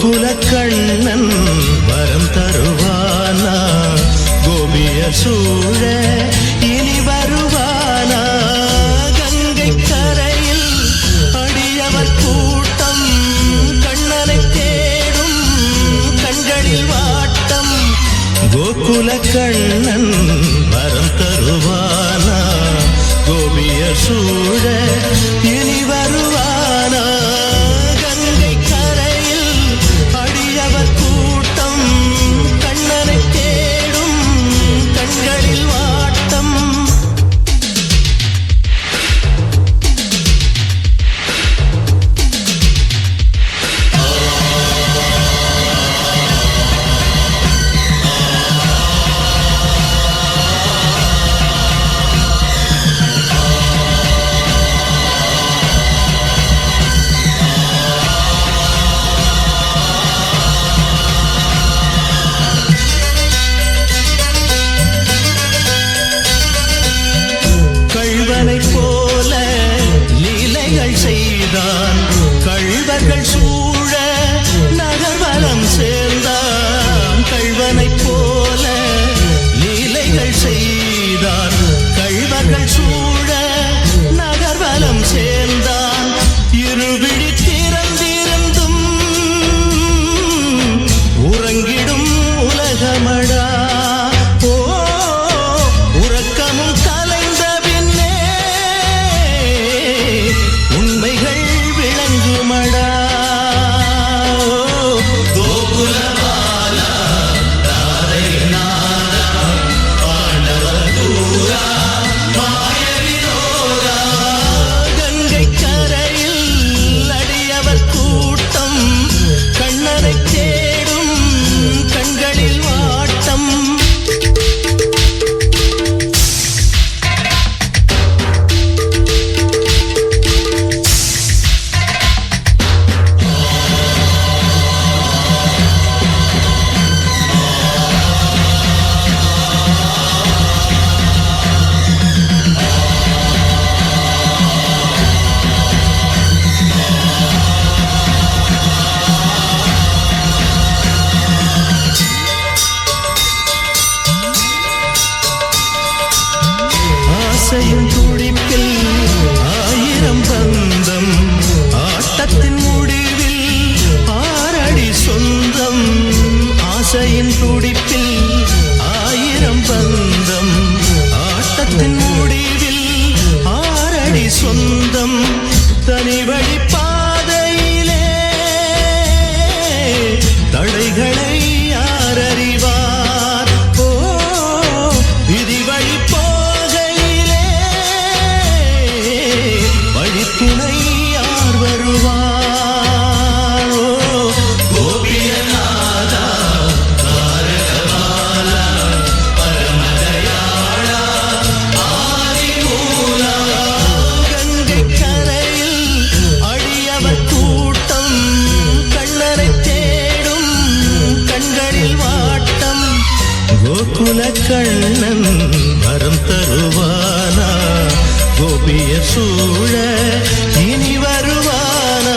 கோகுல கண்ணன் வரம் தருவானா கோபிய சூழ இனி வருவானா கங்கை கரையில் அடியவர் கூட்டம் கண்ணனை தேடும் கண்களில் வாட்டம் கோகுல கண்ணன் வரம் தருவானா கோபிய சூழ இனி வருவானா கங்கை கரையில் அடியவர் கூட்டம் கண்ணனை தேடும் கண்களில் வாட்டம் கள்வனை போல லீலைகள் செய்தான் கள்வர்கள் சூழ நகர்வலம் சேர்ந்தான் கள்வனை போல லீலைகள் செய்தான் கள்வர்கள் சூழ நகர்வலம் சேர்ந்தான் இருவிழி திறந்திருந்தும் உறங்கிடும் உலகமடா உறக்கமும் கலைந்த பின்னே உண்மைகள் விளங்குமடா கோகுலபாலா ராதை நாதா பாண்டவதூரா மாய வினோதா கங்கை கரையில் அடியவர் கூட்டம் கண்ணனை தேடும் கண்களில் வாட்டம் ஆசையும் துடிப்பில் ஆயிரம் பந்தம் ஆட்டத்தின் முடிவில் ஆறடி சொந்தம் ஆசையின் துடிப்பில் ஆயிரம் பந்தம் ஆட்டத்தின் முடிவில் ஆறடி சொந்தம் தனி வழி பாதையிலே தடைகளை யார் அறிவார் விதி வழி போகையிலே வழித்துணை யார் வருவார் கோபியநாதா தாரகபாலா பரமதயாளா ஆதிமூலா கங்கை கரையில் அடியவர் கூட்டம் கண்ணனை தேடும் கண்களில் வாட்டம் கோகுல கண்ணன் வரம் தருவானா கோபிய சூழ இனி வருவானா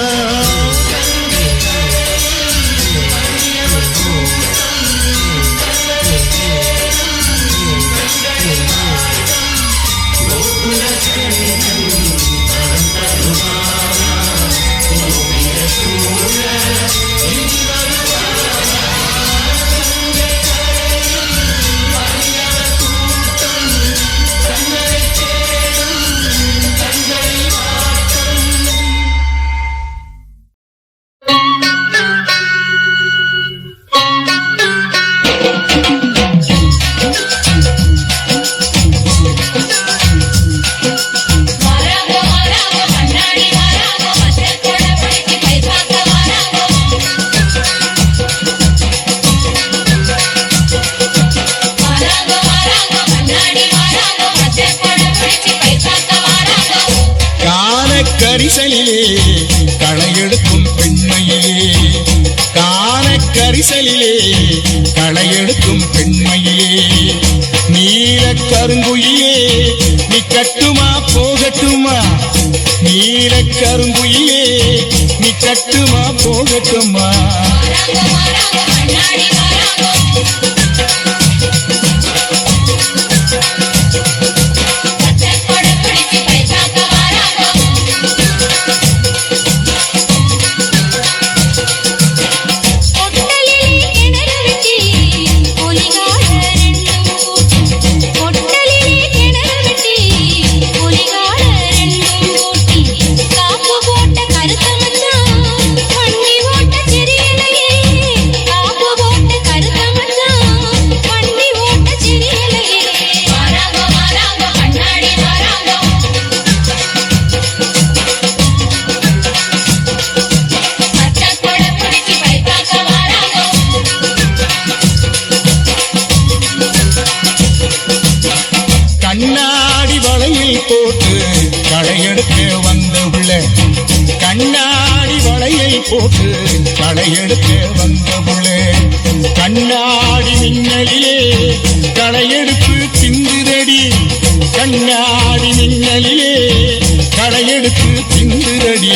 கரிசலிலே களையெடுக்கும் பெண்மையிலே காணக்கரிசலிலே களையெடுக்கும் பெண்மையிலே நீல கருங்குயிலே நீ கட்டுமா போகட்டுமா நீல கருங்குயிலே நீ கட்டுமா போகட்டுமா போட்டு களையெடுக்க வந்த புள்ளே கண்ணாடி மின்னலிலே களையெடுப்பு திந்துரடி கண்ணாடி மின்னலிலே களையெடுப்பு திந்துரடி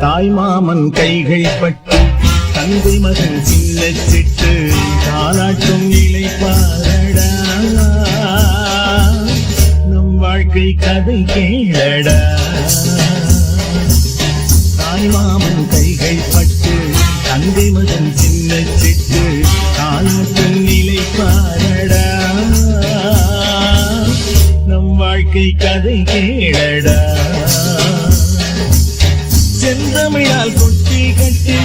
தாய்மாமன் கைகள் பட்டு தந்தை மகன் சின்ன சிட்டு தாலாட்டும் நிலை பாரடா நம் வாழ்க்கை கதை கேளடா தாய்மாமன் கைகள் பட்டு தந்தை மகன் சின்ன சிட்டு தாலாட்டும் நிலை பாரடா நம் வாழ்க்கை கதை கேளடா செந்தமிழால் கொட்டி கட்டி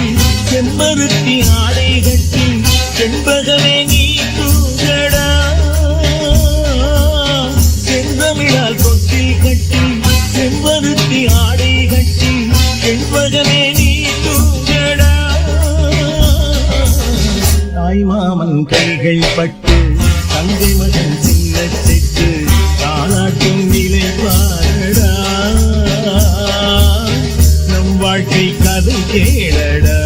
செம்பருத்தி ஆடை கட்டி செண்பகமே நீ தூங்கடா செந்தமிழால் கொட்டி கட்டி செம்பருத்தி ஆடை கட்டி செண்பகமே நீ தூங்கடா தாய்மாமன் கைகள் பட்டு தந்தை மகன் சின்ன சிட்டு தாலாட்டும் நிலை பாரடா வாழ்க்கை கதை கேளடா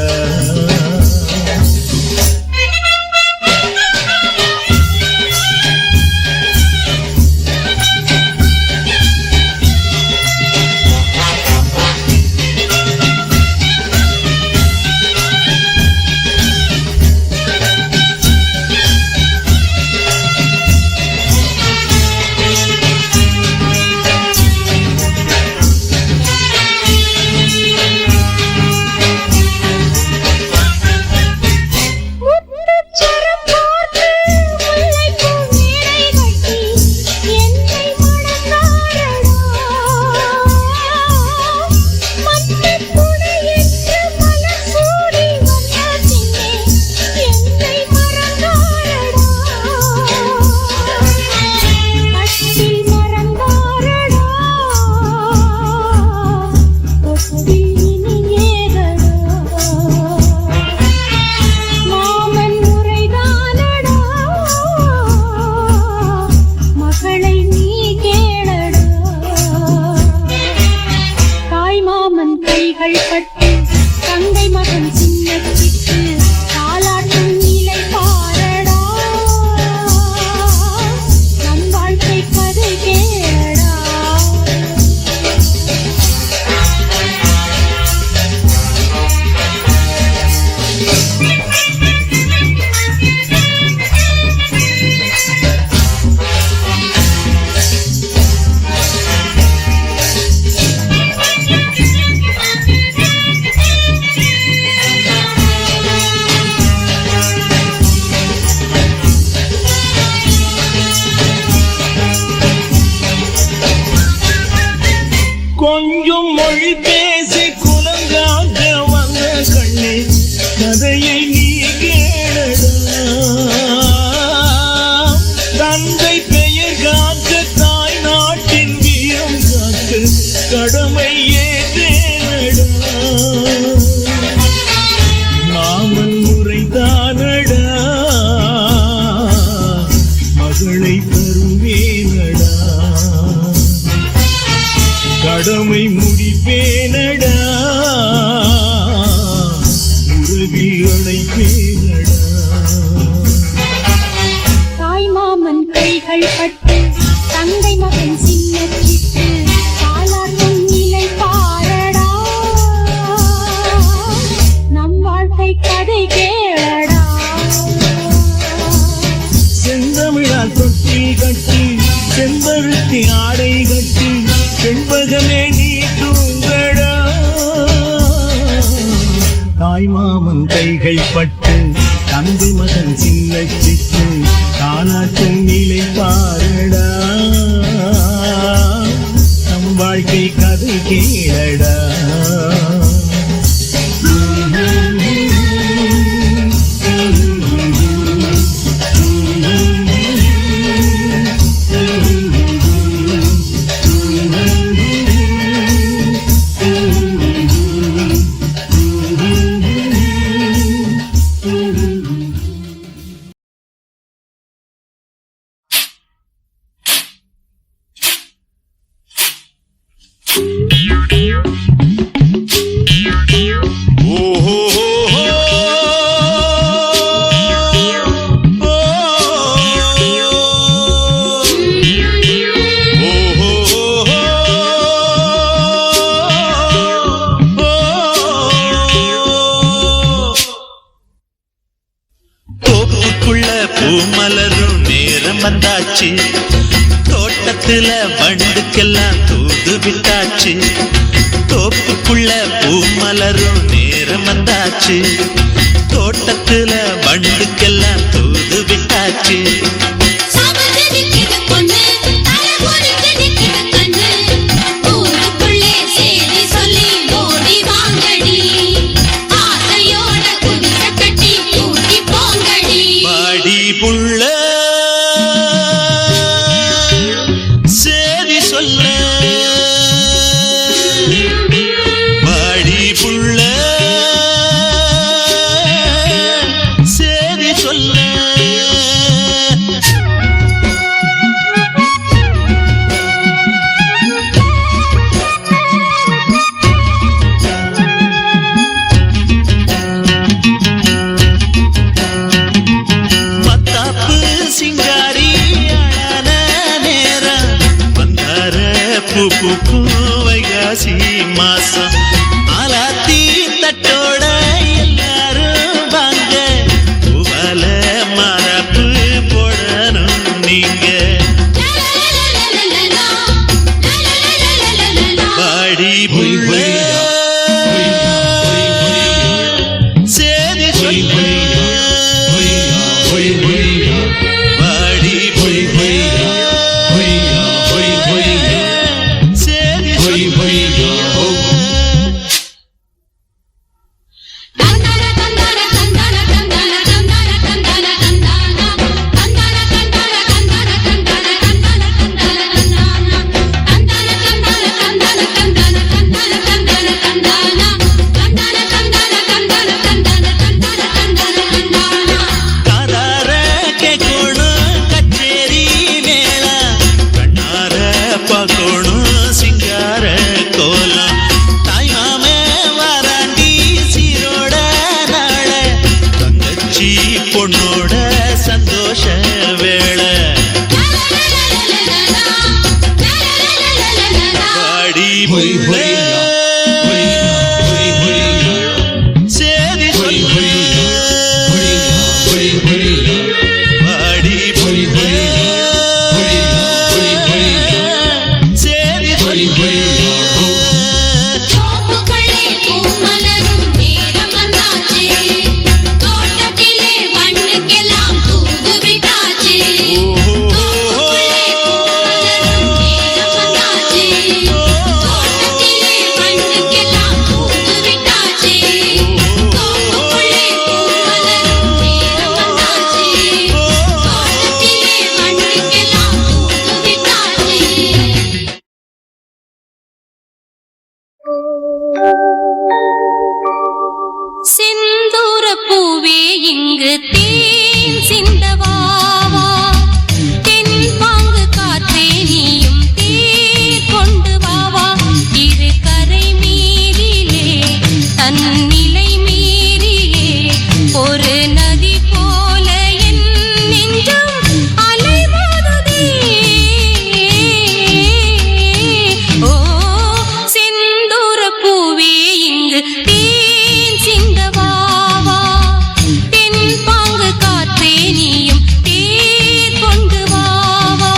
கொஞ்சம் மொழி பேசி குலங்காக வந்த கண்ணே கதையை நீ கேளடா தந்தை பெயர் காக்க தாய் நாட்டின் வீரம் காக்க கடமை ஏற்றேனடா மாமன் முறைதானடா மகளை தருவேனடா கடமை முடிப்பேனடா உறவில் அழைப்பேனடா தாய்மாமன் கைகள் பட்டு தந்தை மகன் சின்ன சிட்டு தாலாட்டும் நிலை பாரடா நம் வாழ்க்கை கதை கேளடா செந்தமிழால் தொட்டி கட்டி செம்பருத்தி ஆடை கட்டி செண்பகமே நீ தூங்கடா தாய்மாமன் கைகள் பட்டு தந்தை மகன் சின்ன சிட்டு தாலாட்டும் நிலை பாரடா நம் வாழ்க்கை கதை கேளடா Thank you. வந்தாச்சு தோட்டத்துல வண்டுக்கெல்லாம் தூது விட்டாச்சு தோப்புக்குள்ள பூ மலரும் நேரம் வந்தாச்சு தோட்டத்துல வண்டுக்கெல்லாம் தூது விட்டாச்சு பாடி புள்ள சேதி சொல்ல பாடி புள்ள சேதி சொல்ல வைகாசி மாசம் ஆலாத்தி தட்டோட எல்லாரும் வாங்க பூவால மரப்பு போடணும் நீங்க பாடி புள்ள சேதி சொல்ல பாடி புள்ள பொண்ணோட சந்தோஷ வேளை பாடி புள்ள சேதி சொல்ல பாடி புள்ள சேதி சொல்ல செந்தூர பூவே இங்கு தேன் சிந்தவாவா தென் பாங்கு காற்றே நீயும் தேர் கொண்டு வாவா இரு கரை மீறிலே தன்னிலை மீறியே ஒரு நதி போல என் நெஞ்சம் அலைமோதுதே ஓ செந்தூர பூவே இங்கு தேன் சிந்தவாவா தென் பாங்கு காற்றே நீயும் தேர் கொண்டு வாவா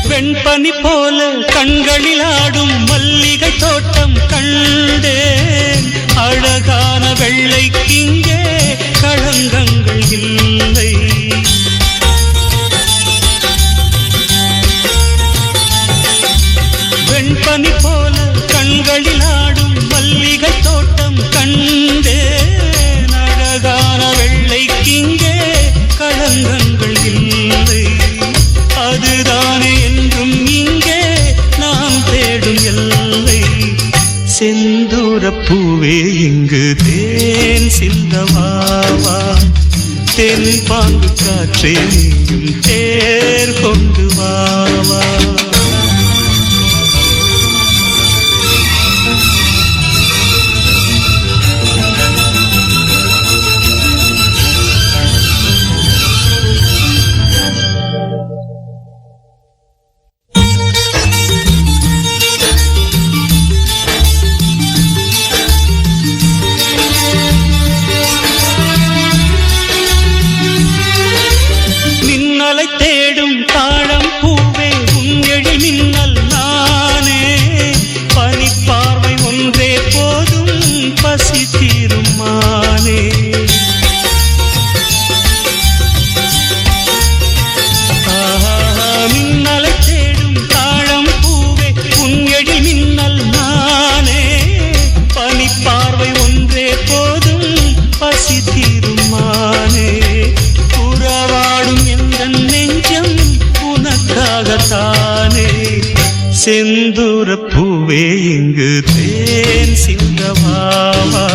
வெண்பனி போல கண்களில் ஆடும் மல்லிகை தோட்டம் கண்டேன் அழகான வெள்ளைக்கிங்கே களங்கங்கள் இல்லை வெண்பனி போல கண்களில் ஆடும் மல்லிகை தோட்டம் கண்டேன் அழகான வெள்ளைக்கிங்கே களங்கங்கள் இல்லை அதுதானே என்றும் இங்கே நாம் தேடும் எல்லை செந்தூர பூவே இங்கு தேன் சிந்தவா தென்பாங்கு காற்றே நீயும் தேர் கொண்டு வாவா. தேடும் தாழம் பூவே உங்கெழி மின்னல் நானே, பனிப்பார்வை ஒன்றே போதும் பசி தீரும் மானே. மின்னலை தேடும் தாழம் பூவே உங்கெழி மின்னல் நானே, பனிப்பார்வை ஒன்றே போதும் பசி தீரும் மானே. உறவாடும் எந்த நெஞ்சம் உனக்காகத்தானே, செந்தூர பூவே இங்கு தேன் சிந்தவாவா.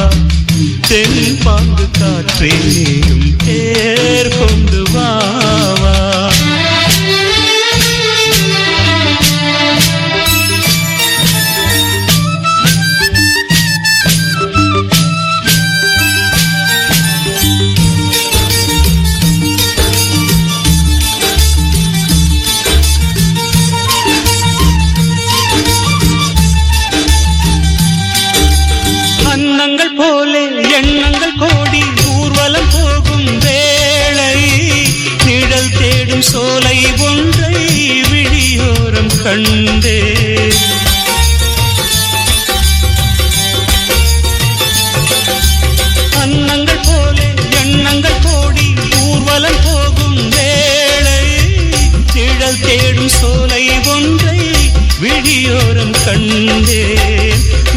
தென்பாங்கு காற்றே நீயும் தேர் கொண்டு வாவா. அன்னங்கள் போலே எண்ணங்கள் கோடி ஊர்வலம் போகும் வேளை, நிழல் தேடும் சோலை ஒன்றை விழியோரம் கண்டே. அன்னங்கள் போலே எண்ணங்கள் கோடி ஊர்வலம் போகும் வேளை, நிழல் தேடும் சோலை ஒன்றை விழியோரம் கண்டே.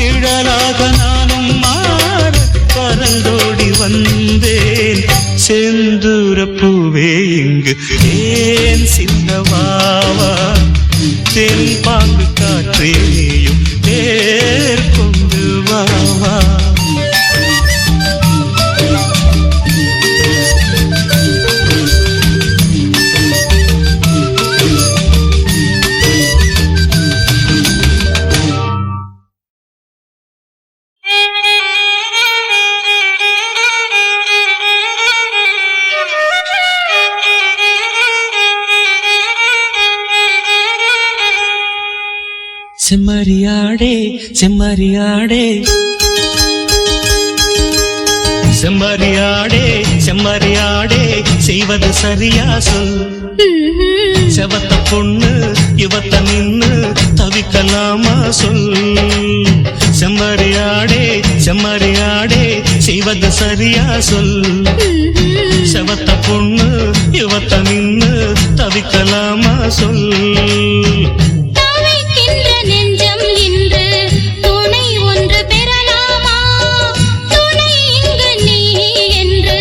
நிழலாக நானும் மாற பறந்தோடி வந்தேன், செந்தூர பூவே இங்கு ஏன் சிந்தவாவா. தென்பாங்கு காற்றே நீயும் தேர் கொண்டு வாவா. செம்மறியாடே செம்மறியாடே செம்மறியாடே செம்மறியாடே, செய்வது சரியா சொல். செவத்த பொண்ணு இவத்த நின்னு தவிக்கலாமா சொல். செம்மறியாடே செம்மறியாடே, செய்வது சரியா சொல். செவத்த பொண்ணு இவத்த நின்னு தவிக்கலாமா சொல். நெஞ்சம் இன்று துணை ஒன்று பெறலாமா, துணை இங்கு நீ என்று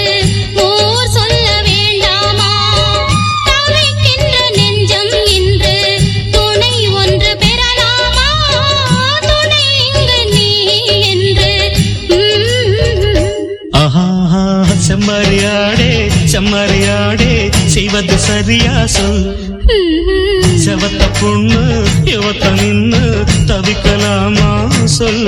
ஊர் சொல்ல வேண்டாமா. தவிக்கின்ற நெஞ்சம் இன்று துணை ஒன்று பெறலாமா, துணை இங்கு நீ என்று. ஆஹா செம்மறியாடே செம்மறியாடே, செய்வது சரியா சொல். செவத்த பொண்ணு இவத்த நின்னு தவிக்கலாமா சொல்.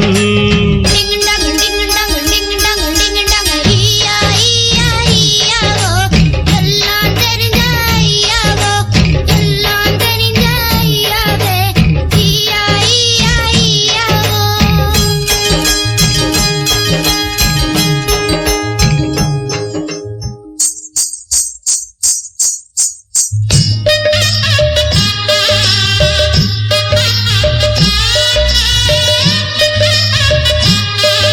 ஆ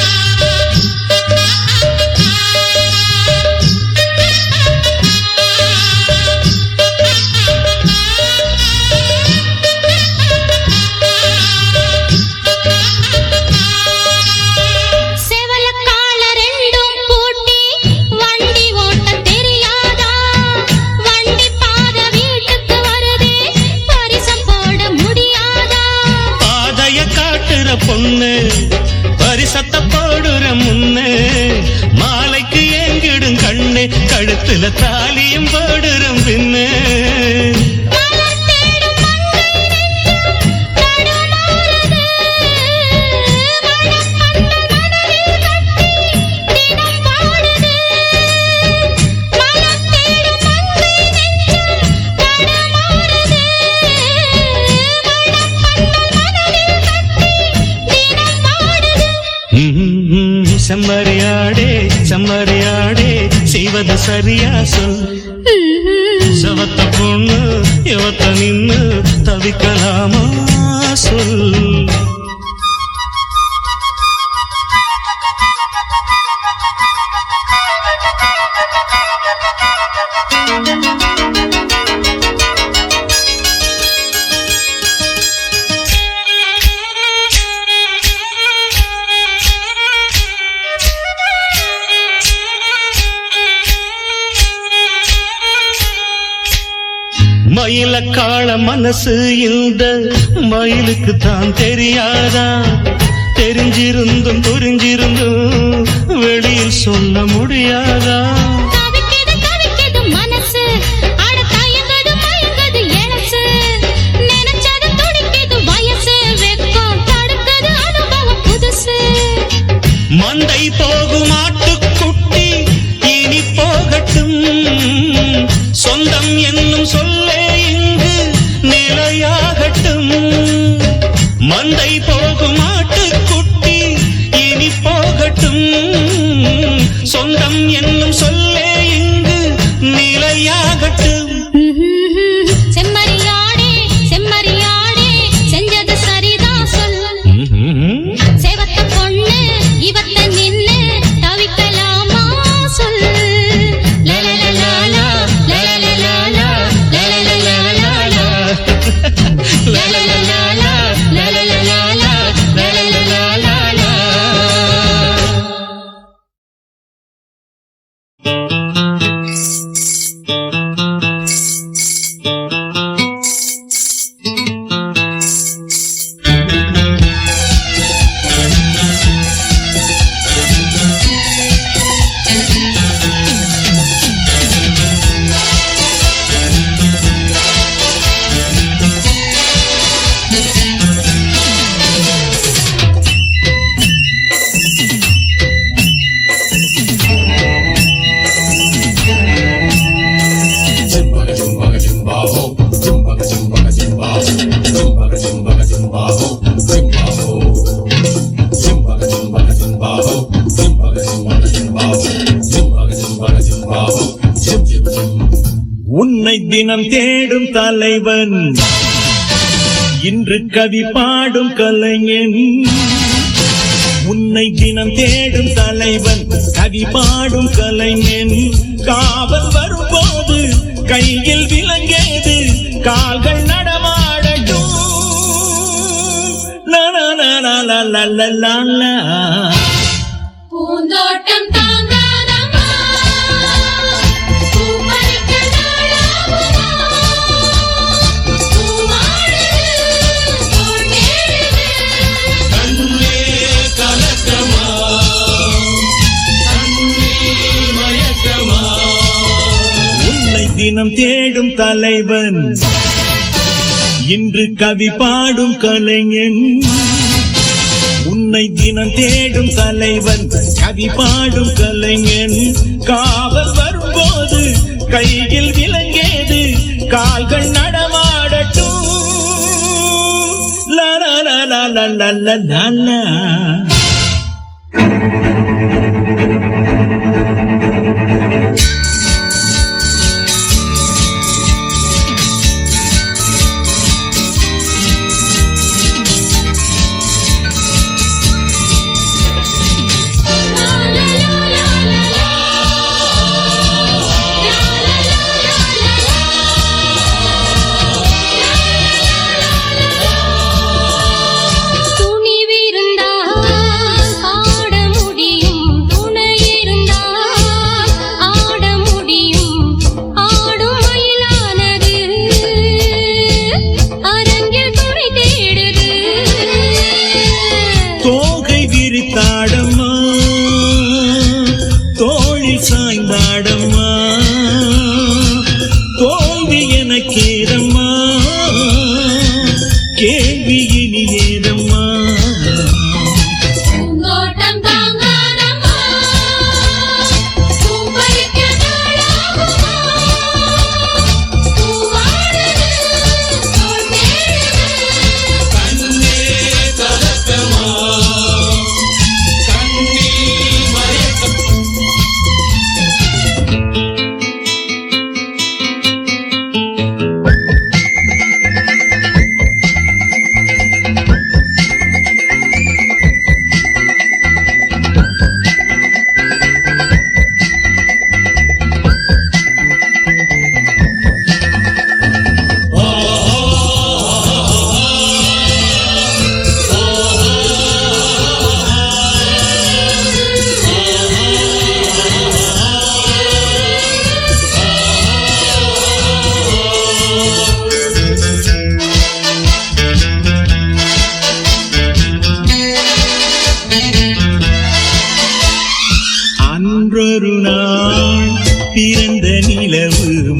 கழுத்துல தாலியும் போடுறோம் பின்ன மலர் தேடும் மங்கை நெஞ்சம் தடுமாறுது. மணப்பந்தல் மணலில் கட்டி தினம் பாடுது. மலர் தேடும் மங்கை நெஞ்சம் தடுமாறுது. மணப்பந்தல் மணலில் கட்டி தினம் பாடுது. செம்மறியாடே செம்மறியாடே செய்வது சரியா சொல் சவத்த பொண்ணு யுவத்த நின்னு தவிக்கலாமா சொல் மயிலக்காள மனசு இந்த மயிலுக்கு தான் தெரியாதா தெரிஞ்சிருந்தும் புரிஞ்சிருந்தும் வெளியில் சொல்ல முடியாதா தவிக்குது தவிக்குது மனசு அட தயங்குது மயங்குது எழசு நினைச்சது துடிக்குது வயசு வெக்கம் தடுக்குது அனுபவம் புதுசு மந்தை போகும் ஆட்டுக்குட்டி இனி போகட்டும் சொந்தம் என்னும் சொல்லே இங்கு நிலையாகட்டும் மந்தை போகும் ஆட்டுக்குட்டி இனி போகட்டும் சொந்தம் என்னும் சொல்லே இங்கு நிலையாகட்டும் செம்மறியாடே செம்மறியாடே செஞ்சது சரிதான் சொல் சேவத்த பொண்ணு இவத்த நின்னு தவிக்கலாமா சொல் லலலலாலா லலலலாலா லலலலாலா லலலலாலா லலலலாலா லலலலாலா உன்னை தினம் தேடும் தலைவன் இன்று கவி பாடும் கலைஞன் உன்னை தினம் தேடும் தலைவன் கவி பாடும் கலைஞன் காவல் வரும்போது கையில் விலங்கேது கால்கள் நடமாடட்டும் லலலலலலலலா. பூந்தோட்டம் தாங்காதம்மா பூப்பறிக்க நாளாகுமா பூவாடுது போட்டேடுது கண்ணே கலக்கமா கண்ணே மயக்கமா உன்னை தினம் தேடும் தலைவன் இன்று கவி பாடும் கலைஞன் உன்னை தினம் தேடும் தலைவன் கவி பாடும் கலைஞன் காவல் வரும்போது கையில் விலங்கேது கால்கள் நடமாடட்டும் லலலலலலலலா. துணிவிருந்தால் ஆட முடியும் துணை இருந்தால் ஆட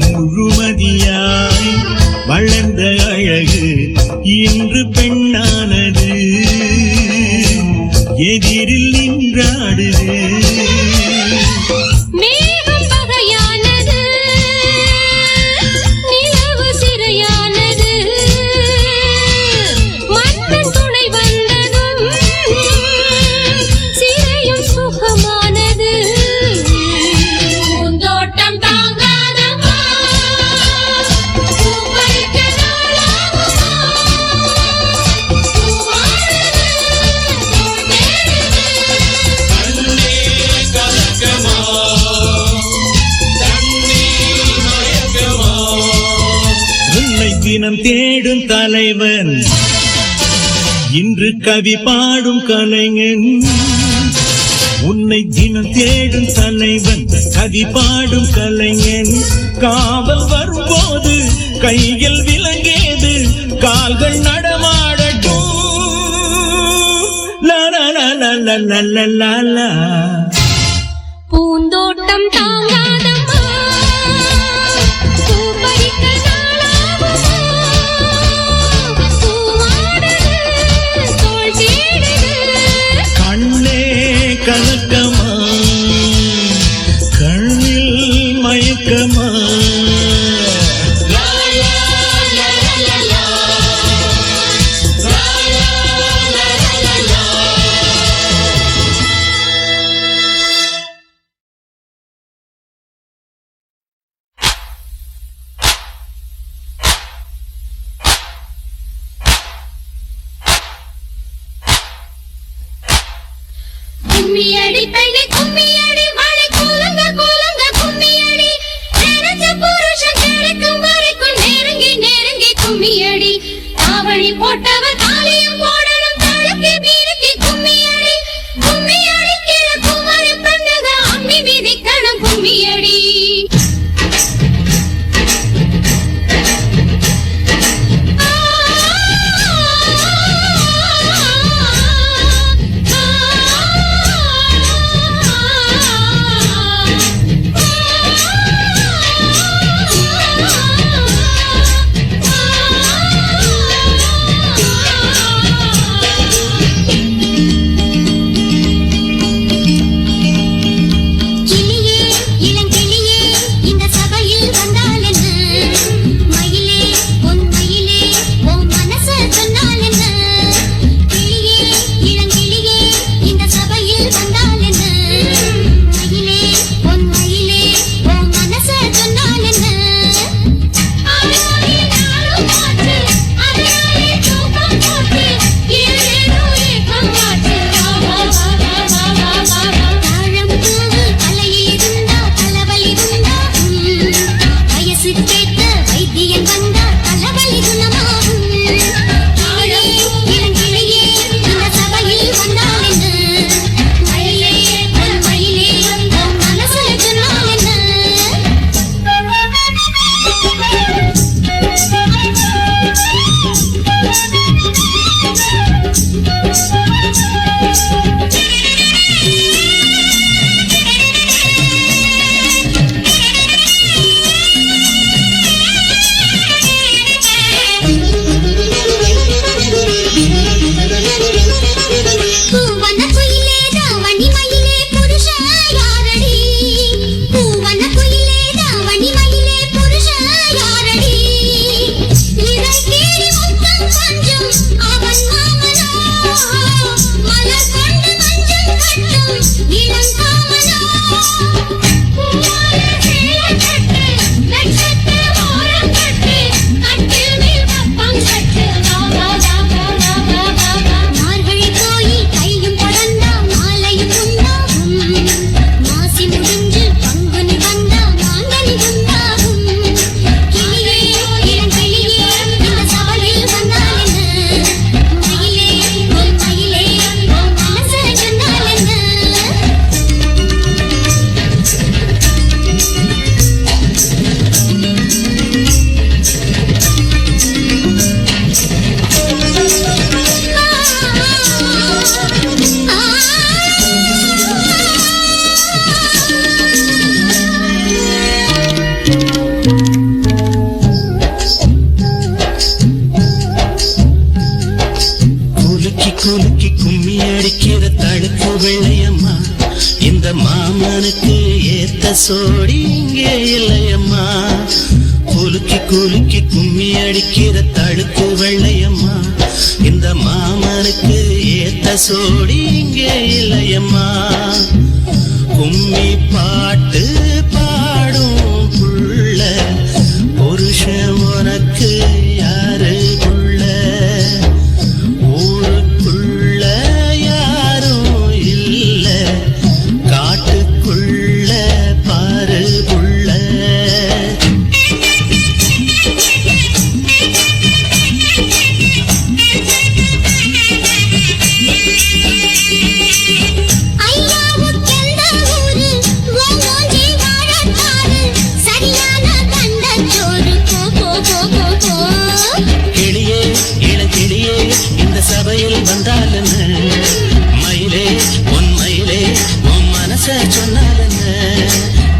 முழுமதியாய் வளர்ந்த அழகு இன்று பெண்ணானது எதிரில் நின்றாடுது. மேகம் பகையானது, நிலவு சிறையானது, மன்னன் துணை வந்ததும் சிறையும் சுகமானது. பூந்தோட்டம் தாங்காதம்மா, பூ பறிக்க நாளாகுமா, பூவானது தோள் தேடுது. கண்ணே கலக்கமா கண்ணீர் மயக்கமா உன்னை தினம் தேடும் தலைவன் இன்று கவி பாடும் கலைஞன். உன்னை தினம் தேடும் தலைவன் கவி பாடும் கலைஞன். காவல் வரும்போது கையில் விலங்கேது கால்கள் நடமாடட்டும். லா லா லா லா லா லா லா லா. பூந்தோட்டம் தாங்காதம்மா, பூ பறிக்க நாளாகுமா, பூவானது தோள் தேடுது. கண்ணே கலக்கமா கண்ணில் மயக்கமா. கும்மியடி பெண்ணே கும்மியடி, மழை கூலுங்க கூலுங்க கும்மியடி, நினைச்ச புருஷன் கிடைக்கும் வரைக்கும் நெருங்கி நெருங்கி கும்மியடி, தாவணி போட்டவர் தாலியும் போடணும் தழுக்கி மீறி கும்மியடி, கும்மியடி கீழ குமரி பெண்ணுக அம்மி மிதிக்கணும் கும்மியடி. கிளியே இளங்கிளியே இந்த சபையில் வந்தால் என்ன, மயிலே பொன் மயிலே உன் மனச சொன்னால் என்ன, கிளியே இளங்கிளியே இந்த சபையில் வந்தால் என்ன, மயிலே பொன் மயிலே உன் மனச சொன்னால் என்ன. ஆனாலே நாளும் மாற்று, அதனாலே தூக்கம் போட்டு ஏதேதோ ஏக்கம் மாற்று. தாழம் பூவு தலையில் இருந்தா தலைவலி இருந்தா சோடி இங்கே இல்லையம்மா குலுக்கி குலுக்கி கும்மி அடிக்கிற தடுப்பு வெள்ளையம்மா இந்த மாமனுக்கு ஏத்த சோடி இங்கே இல்லையம்மா கும்மி பாட்டு பாடும் புள்ள புருஷன் உனக்கு யாரு புள்ள ஊருக்குள்ள யாரும் இல்ல காட்டுக்குள்ள பாரு புள்ள ஐயாவுக்கெந்த ஊரு உன் மூஞ்சி வாழத்தாரு சரியான கண்டச்சோறு போ போ போ போ போ கிளியே இளங்கிளியே இந்த சபையில் வந்தாலன்னு மயிலே உன் மயிலே உன் மனச சொன்னாலன்னு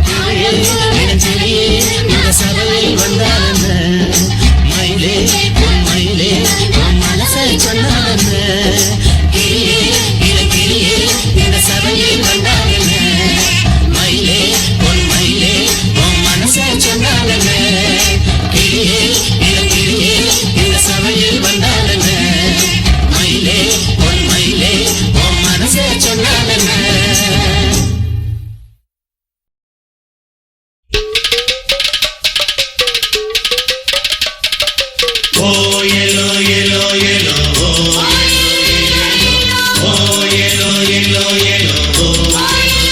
கிளியே இளங்கிளியே இந்த சபையில் வந்தாலன்னு மயிலே உன் மயிலே உன் மனச சொன்னாலன்னு கிளியே இளங்கிளியே இந்த சபையில் வந்தாலன்னு மயிலே உன் மயிலே உன் மனச சொன்னாலன்னு கிளியே இளங்கிளியே இந்த சபையில் வந்தாலன்னு மயிலே உன் மயிலே உன் மனச சொன்னாலன்னு Oh yellow yellow yellow oh yellow yellow yellow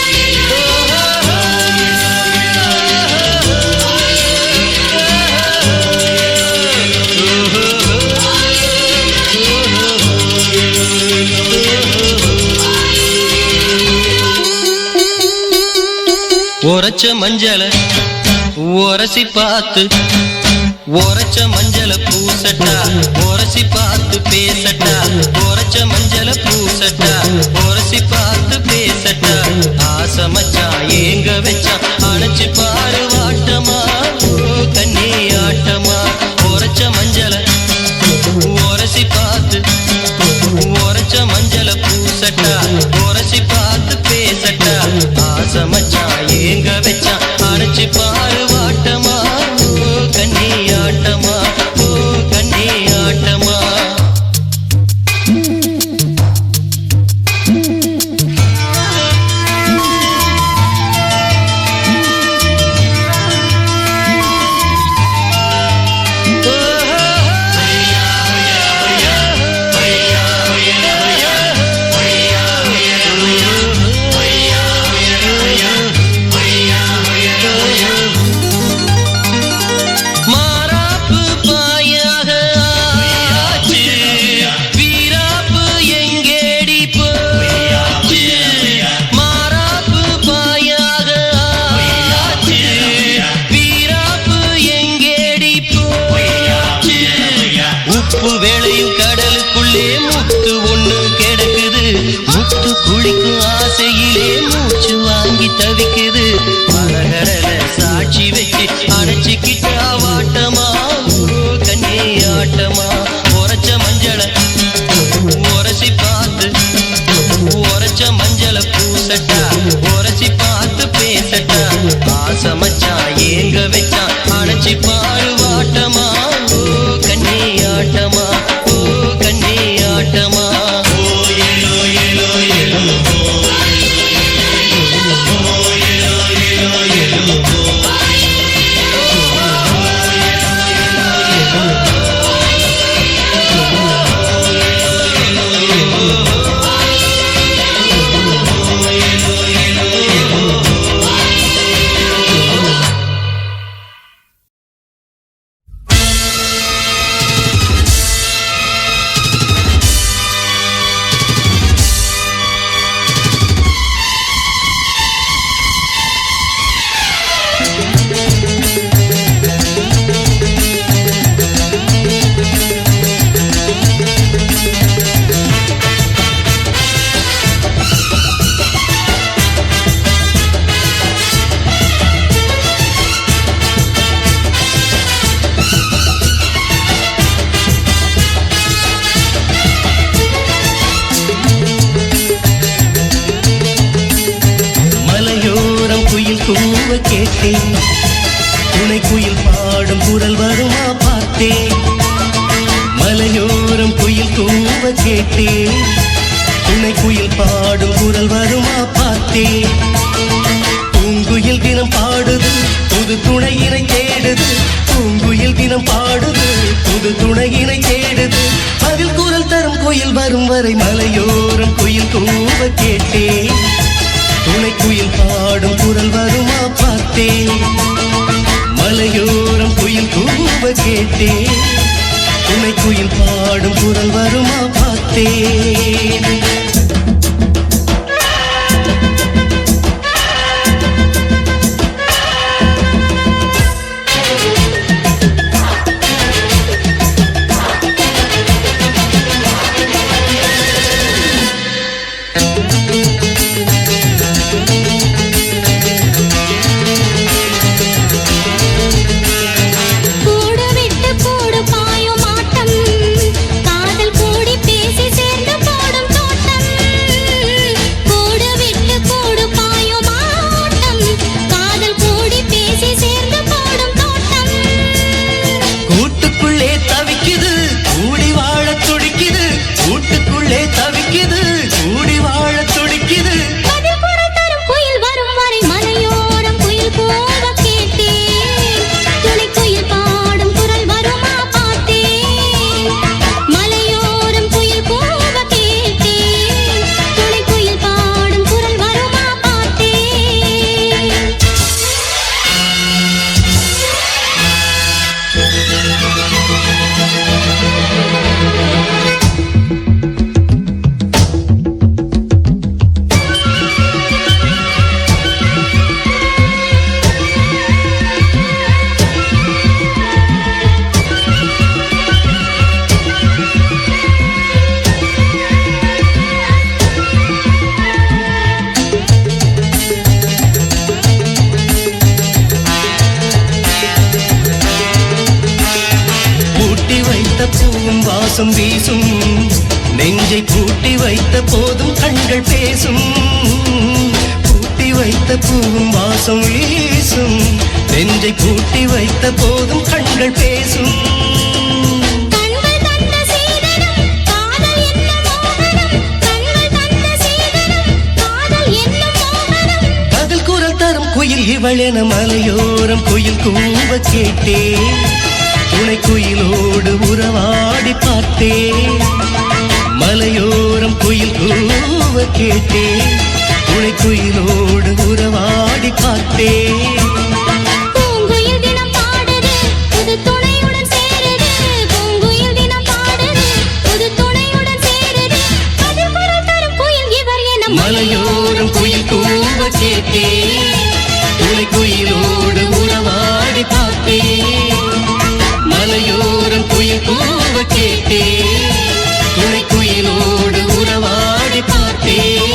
உரைச்ச மஞ்சள உரசி பார்த்து உரைச்ச மஞ்சள பூசட்டா உரசி பார்த்து பேசட்டா உரைச்ச மஞ்சள பூசட்டா உரசி பார்த்து பேசட்டா ஆசை மச்சான் ஏங்க வச்சா அணைச்சு பாரு வாட்டமா கண்ணி ஆட்டமா உரைச்ச மஞ்சள உரசி பார்த்து உரைச்ச மஞ்சள பூசட்டா உரசி பார்த்து பேசட்டா ஆசை மச்சான் ஏங்க வச்சா அணைச்சு பாரு வாட்டமா கண்ணி ஆட்டமா கண்ணி ஆட்டமா கூவ கேட்டேன் துணை குயில் பாடும் குரல் வருமா பார்த்தேன் மலையோரம் குயில் கூவ கேட்டேன் துணை குயில் பாடும் குரல் வருமா பார்த்தேன் பூங்குயில் தினம் பாடுது புது துணையினை தேடுது பூங்குயில் தினம் பாடுது புது துணையினை தேடுது அதில் குரல் தரும் குயில் வரும் வரை மலையோரம் குயில் கூவ கேட்டேன் துணை குயில் பாடும் குரல் வருமா பார்த்தேன் மலையோரம் குயில் கூவ கேட்டேன் துணை குயில் பாடும் குரல் வருமா பார்த்தேன் கூடு விட்டு கூடு பாயும் ஆட்டம் காதல் கூடி பேசி சேர்ந்து போடும் தோட்டம் கூடு விட்டு கூடு பாயும் ஆட்டம் காதல் கூடி பேசி சேர்ந்து போடும் தோட்டம் கூட்டுக்குள்ளே தவிக்குது கூடி வாழ துடிக்குது கூட்டுக்குள்ளே தவிக்குது கூடி வாழ துடிக்குது பதில் குரல் தரும் குயில் வரும் வரை மலையோரம் குயில் கூவ கேட்டேன் துணை குயில் பாடும் குரல் வருமா பார்த்தேன் மலையோரம் குயில் கூவ கேட்டேன் துணை குயில் பாடும் குரல் வருமா பார்த்தேன் பூட்டி வைத்த பூவும் வாசம் வீசும் நெஞ்சை பூட்டி வைத்த போதும் கண்கள் பேசும் பூட்டி வைத்த பூவும் வாசம் வீசும் நெஞ்சை பூட்டி வைத்த போதும் கண்கள் பேசும் கண்கள் தந்த சீதனம் காதல் என்னும் மோகனம் கண்கள் தந்த சீதனம் காதல் என்னும் மோகனம் பதில் குரல் தரும் குயில் இவளென மலையோரம் குயில் கூவ கேட்டேன் துணை குயிலோடு உறவாடி பார்த்தேன் மலையோரம் குயில் கூவ கேட்டேன் துணை குயிலோடு உறவாடி பார்த்தேன் பூங்குயில் தினம் பாடுது புது துணையுடன் சேருது பூங்குயில் தினம் பாடுது புது துணையுடன் சேருது பதில் குரல் தரும் குயில் இவர் என மலையோரம் குயில் கூவ கேட்டேன் துணை குயிலோடு உறவாடி பார்த்தேன் மலையோரம் குயில் கூவ கேட்டேன் துணை குயிலோடு உறவாடி பார்த்தேன்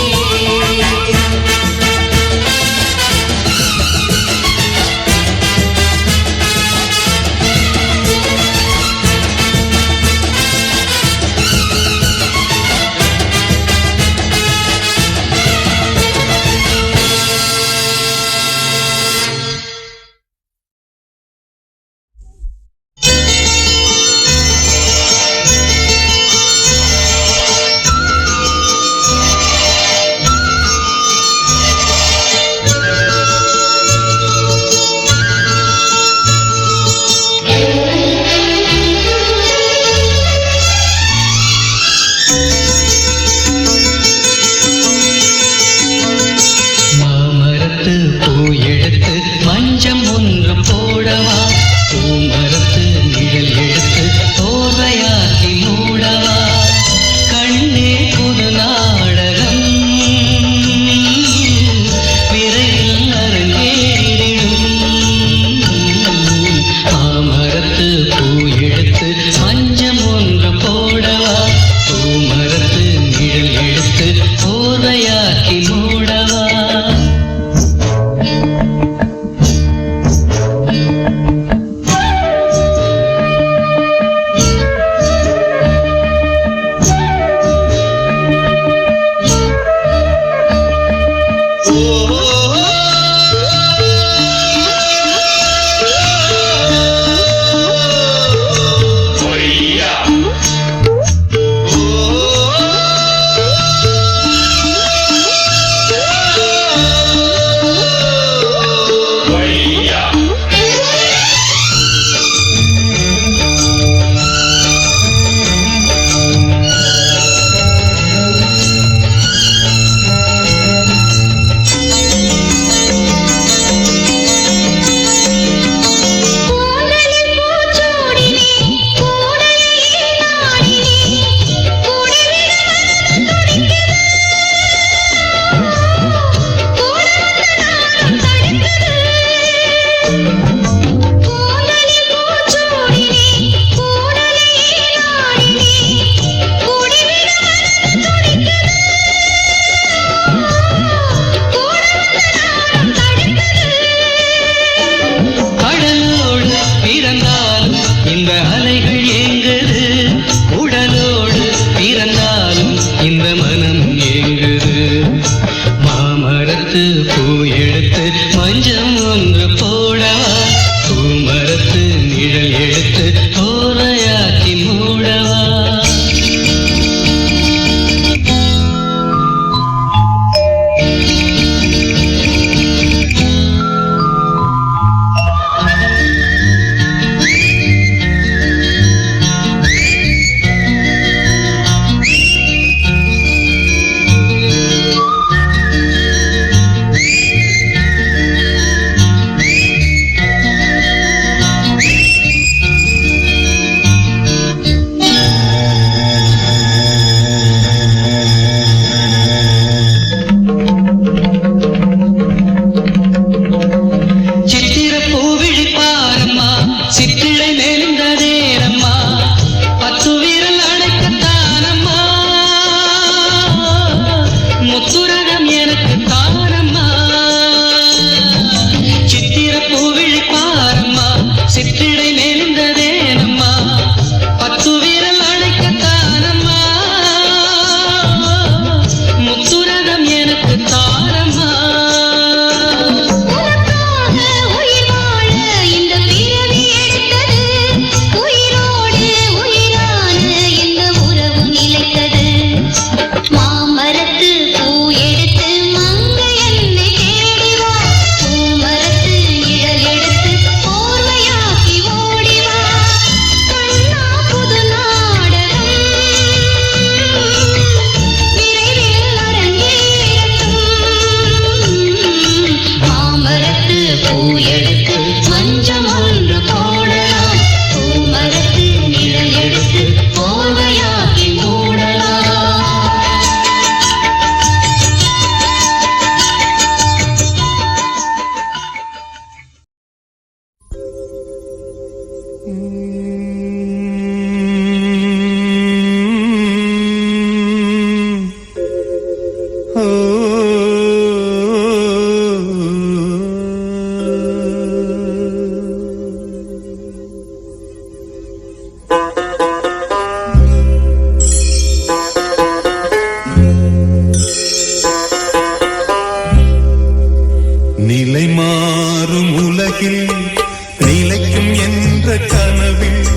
என்ற கனவில்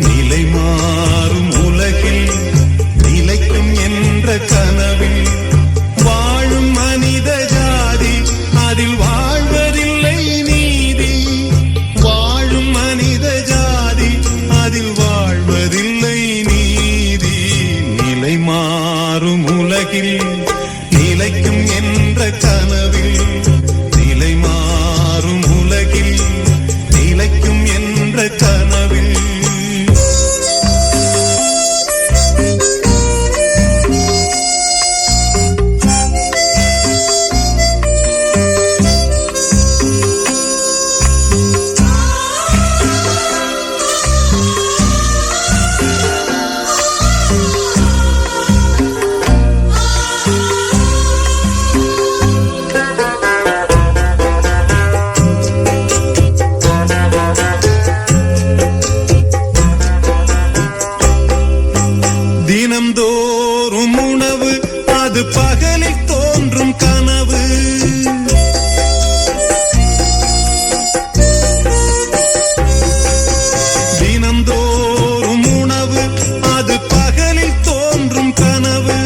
நிலை மாறும் உலகில் நிலைக்கும் என்ற கனவில் வாழும் மனித ஜாதி அதில் வாழ்வதில்லை நீதி. வாழும் மனித ஜாதி அதில் வாழ்வதில்லை நீதி. நிலை மாறும் உலகில் நிலைக்கும் என்ற கனவில் நிலை மாறும் உலகில் நிலைக்கும் என்ற கனவில் தினம்தோறும் உணவு அது பகலில் தோன்றும் கனவு. தினம்தோறும் உணவு அது பகலில் தோன்றும் கனவு.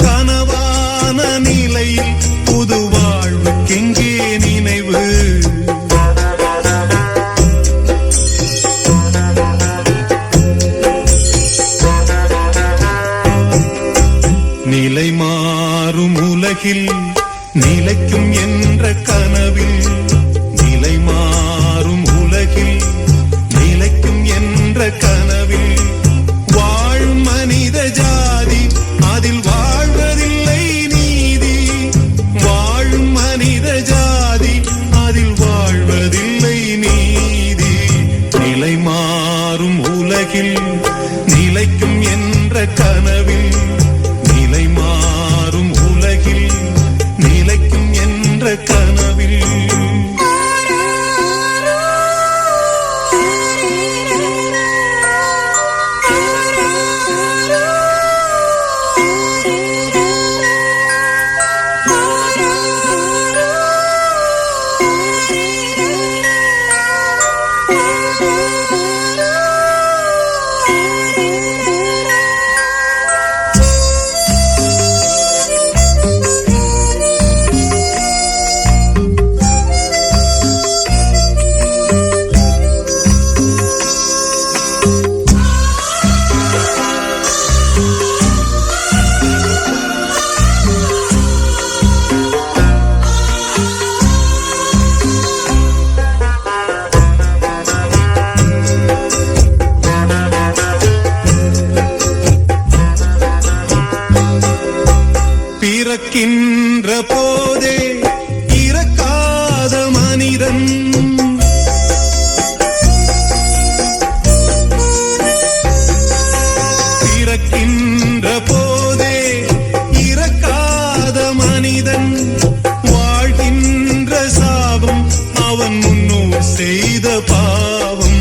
கனவான நிலையில் புது வாழ்வுக்கெங்கே நினைவு. நிலை மாறும் உலகில் நிலைக்கும் என்ற கனவில் நிலை மாறும் உலகில் நிலைக்கும் என்ற கனவில் வாழும் மனித ஜாதி அதில் வாழ்வதில்லை நீதி. வாழும் மனித ஜாதி அதில் வாழ்வதில்லை நீதி. நிலை மாறும் உலகில் நிலைக்கும் என்ற கனவில் நிலை மாறும் உலகில் நிலைக்கும் என்ற கனவில் பிறக்கின்ற போதே இறக்காத மனிதன் பிறக்கின்ற போதே இறக்காத மனிதன் வாழ்கின்ற சாபம் அவன் முன்னோர் செய்த பாவம்.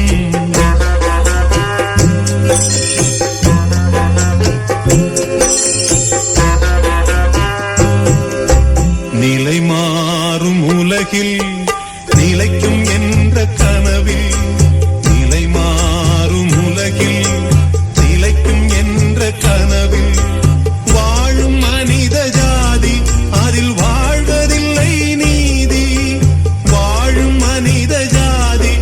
நிலை மாறும் உலகில் நிலைக்கும் என்ற கனவில் நிலை மாறும் உலகில் நிலைக்கும் என்ற கனவில் வாழும் மனித ஜாதி அதில் வாழ்வதில்லை நீதி. வாழும் மனித ஜாதி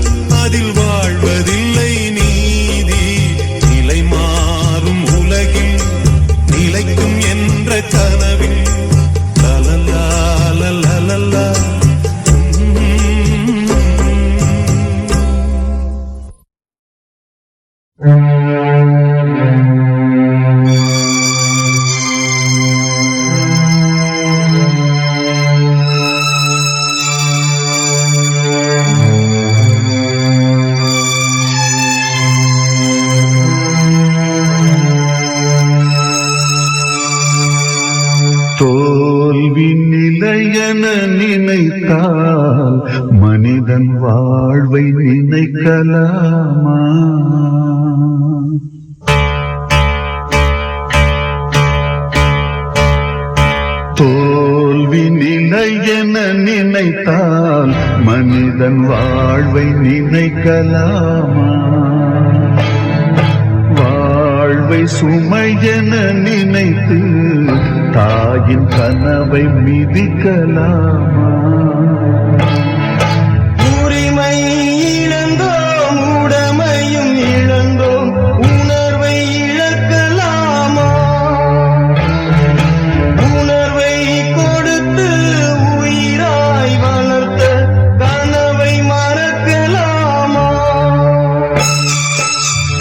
அதில் வாழ்வதில்லை நீதி. நிலை மாறும் உலகில் நிலைக்கும் என்ற கனவில் தோல்வி நிலையென நினைத்தால் மனிதன் வாழ்வை நினைக்கலாமா? தோல்வி நிலையென நினைத்தால் மனிதன் வாழ்வை நினைக்கலாமா? வாழ்வை சுமையென நினைத்து தாயின் கனவை மிதிக்கலாமா? உரிமை இழந்தோம், உடமையும் இழந்தோம், உணர்வை இழக்கலாமா? உணர்வை கொடுத்து உயிராய் வளர்த்த கனவை மறக்கலாமா?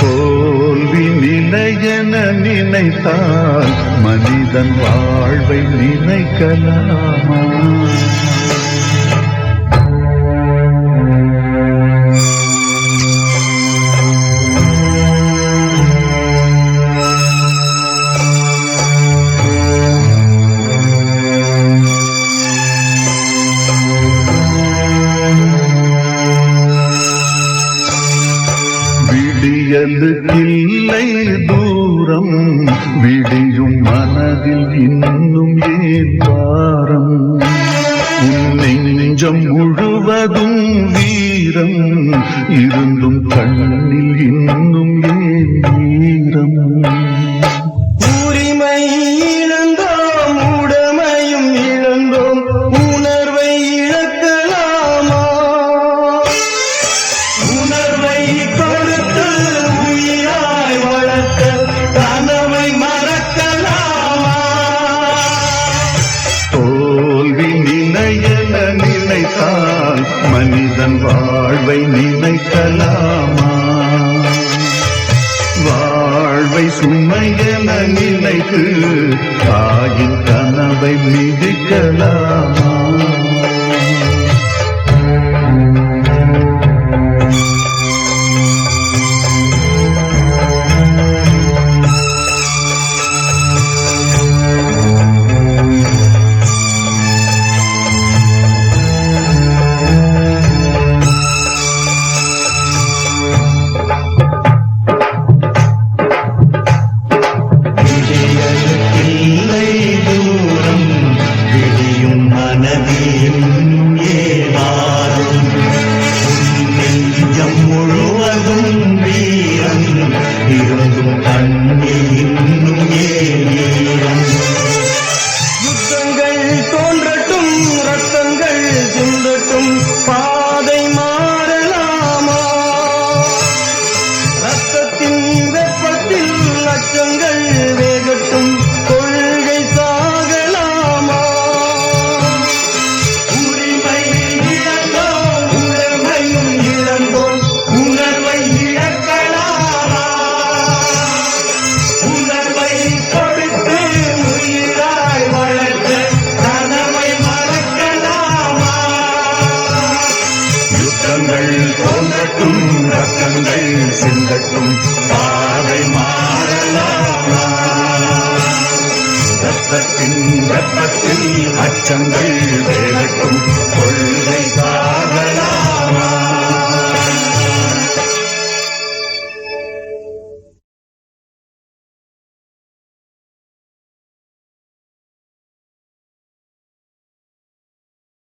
தோல்வி நிலையென நினைத்தால் மனிதன் வாழ்வை நினைக்கலாமா? விடியலுக்கில்லை தூரம், விடியும் மனதில் இன்னும் ஏன் பாரம்? உன் நெஞ்சம் முழுவதும் வீரம் இருந்தும் கண்ணில் இன்னும் ஏன் ஈரம்? உரிமை இழந்தோம், உடமையும் இழந்தோம், உணர்வை இழக்கலாமா? உணர்வை கொடுத்து உயிராய் வளர்த்த கனவை மறக்கலாமா? தோல்வி நிலையென நினைத்தால் மனிதன் வாழ்வை நினைக்கலாமா? வாழ்வை சுமையென நினைத்து தாயின் கனவை மிதிக்கலாமா? இல்லை தூரம், விடியும் மனதில் ஏவாரும், நெஞ்சம் முழுவதும் வீரம் இருந்தும் கண்ணில் இன்னும் ஏறம். யுத்தங்கள் தோன்றட்டும், ரத்தங்கள் சிந்தட்டும், பாதை மாறலாமா? ரத்தத்தின் வெப்பத்தில் லட்சங்கள் வேகட்டும், கொள்கை சாகலாமா? உரிமை இழந்தோம், உடமையும் இழந்தோம், உணர்வை இழக்கலாமா? உணர்வை கொடுத்து உயிராய் வளர்த்த கனவை மறக்கலாமா? யுத்தங்கள் தோன்றட்டும், ரத்தங்கள் சிந்தட்டும், பாதை மாறலாமா? ரத்தத்தின் வெப்பத்தில் அச்சங்கள் வேகட்டும், கொள்கை சாகலாமா?